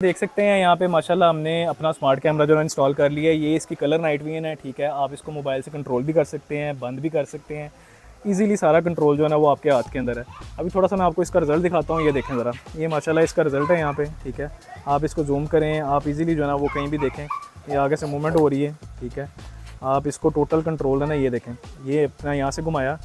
देख सकते हैं यहाँ पे माशाल्लाह हमने अपना स्मार्ट कैमरा जो है इंस्टॉल कर लिया है। ये इसकी कलर नाइट विजन है, ठीक है। आप इसको मोबाइल से कंट्रोल भी कर सकते हैं, बंद भी कर सकते हैं। इजीली सारा कंट्रोल जो है ना वो आपके हाथ के अंदर है। अभी थोड़ा सा मैं आपको इसका रिज़ल्ट दिखाता हूँ, ये देखें ज़रा। ये माशाल्लाह इसका रिज़ल्ट है यहाँ पे, ठीक है। आप इसको जूम करें, आप इजीली जो है ना वो कहीं भी देखें, ये आगे से मूवमेंट हो रही है, ठीक है। आप इसको टोटल कंट्रोल है ना, ये देखें, ये अपना यहाँ से घुमाया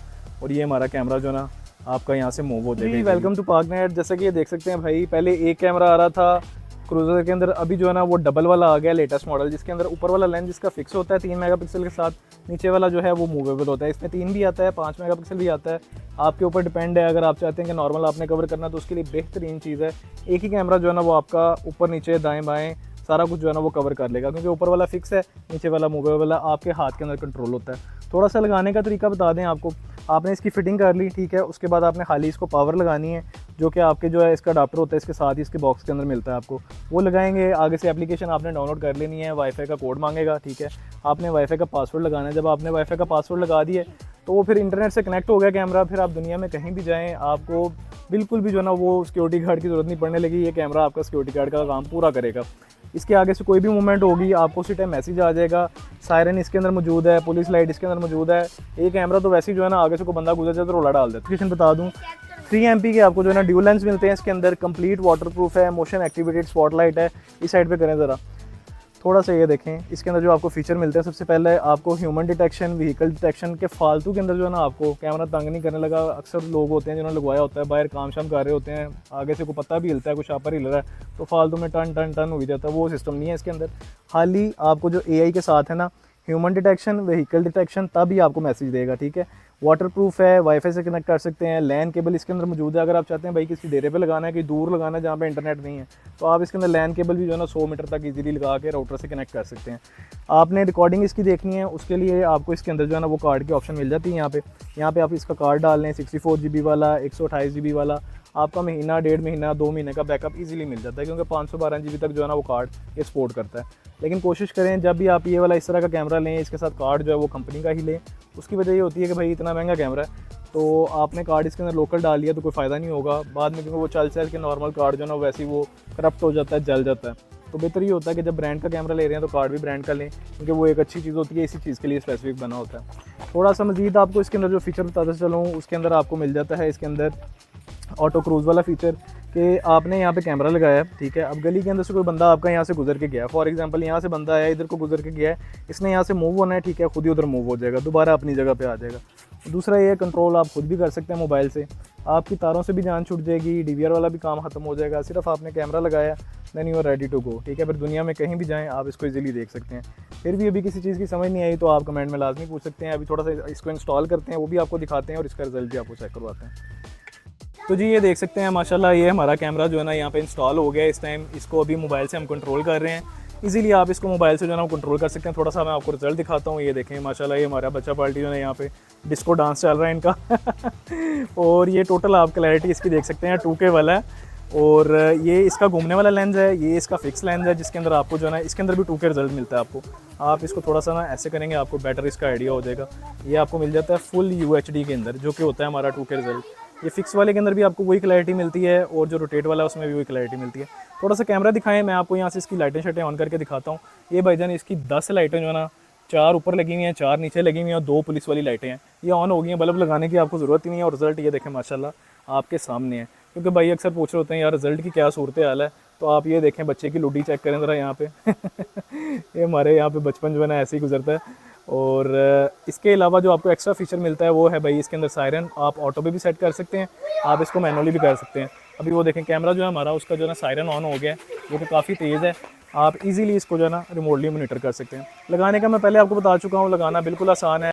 और ये हमारा कैमरा जो है ना आपका यहाँ से मूव हो जाएगा। Welcome to Parknet. जैसा कि ये देख सकते हैं भाई, पहले एक कैमरा आ रहा था क्रूज़र के अंदर, अभी जो है ना वो डबल वाला आ गया लेटेस्ट मॉडल, जिसके अंदर ऊपर वाला लेंस जिसका फिक्स होता है 3 मेगापिक्सल के साथ, नीचे वाला जो है वो मूवेबल होता है। इसमें 3 भी आता है, 5 मेगापिक्सल भी आता है, आपके ऊपर डिपेंड है। अगर आप चाहते हैं कि नॉर्मल आपने कवर करना तो उसके लिए बेहतरीन चीज़ है, एक ही कैमरा जो है ना वो आपका ऊपर नीचे दाएँ बाएँ सारा कुछ जो है ना वो कवर कर लेगा, क्योंकि ऊपर वाला फिक्स है, नीचे वाला मूवेबल है, आपके हाथ के अंदर कंट्रोल होता है। थोड़ा सा लगाने का तरीका बता दें आपको। आपने इसकी फिटिंग कर ली, ठीक है। उसके बाद आपने खाली इसको पावर लगानी है, जो कि आपके जो है इसका अडाप्टर होता है, इसके साथ ही इसके बॉक्स के अंदर मिलता है आपको, वो लगाएंगे। आगे से एप्लीकेशन आपने डाउनलोड कर लेनी है, वाईफाई का कोड मांगेगा, ठीक है। आपने वाईफाई का पासवर्ड लगाना है। जब आपने वाईफाई का पासवर्ड लगा दिए तो वो फिर इंटरनेट से कनेक्ट हो गया कैमरा। फिर आप दुनिया में कहीं भी जाएँ, आपको बिल्कुल भी जो है ना वो सिक्योरिटी गार्ड की ज़रूरत नहीं पड़ने लगी। ये कैमरा आपका सिक्योरिटी गार्ड का काम पूरा करेगा। इसके आगे से कोई भी मूवमेंट होगी आपको उसी टाइम मैसेज आ जाएगा। सायरन इसके अंदर मौजूद है, पुलिस लाइट इसके अंदर मौजूद है। ये कैमरा तो वैसे ही जो है ना आगे से कोई बंदा गुजर जाए तो रोला डाल देता है। बता दूँ 3 MP के आपको जो है ना ड्यूल लेंस मिलते हैं इसके अंदर। कंप्लीट वाटरप्रूफ है, मोशन एक्टिवेटेड स्पॉटलाइट है। इस साइड पे करें ज़रा, थोड़ा सा ये देखें। इसके अंदर जो आपको फीचर मिलते हैं, सबसे पहले आपको ह्यूमन डिटेक्शन, व्हीकल डिटेक्शन के फालतू के अंदर जो है ना आपको कैमरा तंग नहीं करने लगा। अक्सर लोग होते हैं जिन्होंने लगवाया होता है, बाहर काम शाम कर रहे होते हैं, आगे से कोई पत्ता भी हिलता है, कुछ शापर हिल रहा है तो फालतू में टन टन टन हो जाता है। वो सिस्टम नहीं है इसके अंदर। हाली आपको जो AI के साथ है ना, ह्यूमन डिटेक्शन, व्हीकल डिटेक्शन, तभी आपको मैसेज देगा, ठीक है। वाटरप्रूफ है, वाईफाई से कनेक्ट कर सकते हैं, लैन केबल इसके अंदर मौजूद है। अगर आप चाहते हैं भाई किसी डेरे पे लगाना है, कहीं दूर लगाना है जहाँ पे इंटरनेट नहीं है, तो आप इसके अंदर लैन केबल भी जो है ना 100 मीटर तक इजीली लगा के राउटर से कनेक्ट कर सकते हैं। आपने रिकॉर्डिंग इसकी देखनी है, उसके लिए आपको इसके अंदर जो है ना वो कार्ड की ऑप्शन मिल जाती है। यहाँ पे आप इसका कार्ड डाल लें, 64 GB वाला, 128 GB वाला। आपका महीना, 1.5 महीना, 2 महीने का बैकअप इजीली मिल जाता है, क्योंकि 512 GB तक जो है ना वो कार्ड ये सपोर्ट करता है। लेकिन कोशिश करें जब भी आप ये वाला इस तरह का कैमरा लें, इसके साथ कार्ड जो है वो कंपनी का ही लें। उसकी वजह ये होती है कि भाई इतना महंगा कैमरा है, तो आपने कार्ड इसके अंदर लोकल डाल लिया तो कोई फ़ायदा नहीं होगा बाद में, क्योंकि वो चल के नॉर्मल कार्ड जो है ना वैसे ही वो करप्ट हो जाता है, जल जाता है। तो बेहतर ये होता है कि जब ब्रांड का कैमरा ले रहे हैं तो कार्ड भी ब्रांड का लें, क्योंकि वो एक अच्छी चीज़ होती है, इसी चीज़ के लिए स्पेसिफिक बना होता है। थोड़ा सा मज़ीद आपको इसके अंदर जो फीचर बताता चलूँ, उसके अंदर आपको मिल जाता है इसके अंदर ऑटो क्रूज़ वाला फीचर, कि आपने यहाँ पे कैमरा लगाया है, ठीक है। अब गली के अंदर से कोई बंदा आपका यहाँ से गुजर के गया है, फॉर एग्जांपल यहाँ से बंदा आया, इधर को गुजर के गया है, इसने यहाँ से मूव होना है, ठीक है, खुद ही उधर मूव हो जाएगा, दोबारा अपनी जगह पे आ जाएगा। दूसरा ये कंट्रोल आप खुद भी कर सकते हैं मोबाइल से, आपकी तारों से भी जान छूट जाएगी, DVR वाला भी काम ख़त्म हो जाएगा। सिर्फ आपने कैमरा लगाया, then you are ready to go, ठीक है। फिर दुनिया में कहीं भी जाएँ आप इसको ईजिली देख सकते हैं। फिर भी अभी किसी चीज़ की समझ नहीं आई तो आप कमेंट में लाजमी पूछ सकते हैं। अभी थोड़ा सा इसको इंस्टॉल करते हैं, वो भी आपको दिखाते हैं और इसका रिजल्ट भी आपको चेक करवाते हैं। तो जी ये देख सकते हैं माशाल्लाह, ये हमारा कैमरा जो है ना यहाँ पे इंस्टॉल हो गया है इस टाइम। इसको अभी मोबाइल से हम कंट्रोल कर रहे हैं। इजीली आप इसको मोबाइल से जो है ना कंट्रोल कर सकते हैं। थोड़ा सा मैं आपको रिजल्ट दिखाता हूँ। ये देखें माशाल्लाह, ये हमारा बच्चा पार्टी जो है यहाँ पे डिस्को डांस चल रहा है इनका और ये टोटल आप क्लैरिटी इसकी देख सकते हैं, 2K वाला है। और ये इसका घूमने वाला लेंस है, ये इसका फिक्स लेंस है, जिसके अंदर आपको जो है ना इसके अंदर भी 2K रिजल्ट मिलता है आपको। आप इसको थोड़ा सा ना ऐसे करेंगे, आपको बेटर इसका आइडिया हो जाएगा। ये आपको मिल जाता है फुल UHD के अंदर, जो कि होता है हमारा 2K रिजल्ट। ये फिक्स वाले के अंदर भी आपको वही क्लैरिटी मिलती है, और जो रोटेट वाला है उसमें भी वही क्लैरिटी मिलती है। थोड़ा सा कैमरा दिखाएं, मैं आपको यहाँ से इसकी लाइटें शाइटें ऑन करके दिखाता हूँ। ये भाईजान इसकी 10 लाइटें जो है ना, 4 ऊपर लगी हुई हैं, 4 नीचे लगी हुई हैं और 2 पुलिस वाली लाइटें हैं, ये ऑन हो गई हैं। बल्ब लगाने की आपको ज़रूरत ही नहीं है। और रिजल्ट ये देखें माशाल्लाह आपके सामने है। क्योंकि भाई अक्सर पूछ रहे होते हैं यार रिजल्ट की क्या सूरत हाल है, तो आप ये देखें बच्चे की लुडी चेक करें ज़रा यहाँ पे ये हमारे यहाँ पे बचपन जो है ना ऐसे ही गुजरता है। और इसके अलावा जो आपको एक्स्ट्रा फीचर मिलता है वो है भाई इसके अंदर सायरन। आप ऑटो पे भी सेट कर सकते हैं, आप इसको मैनुअली भी कर सकते हैं। अभी वो देखें कैमरा जो है हमारा, उसका जो है ना सायरन ऑन हो गया है, जो कि काफ़ी तेज़ है। आप इजीली इसको जो है ना रिमोटली मॉनिटर कर सकते हैं। लगाने का मैं पहले आपको बता चुका हूँ, लगाना बिल्कुल आसान है।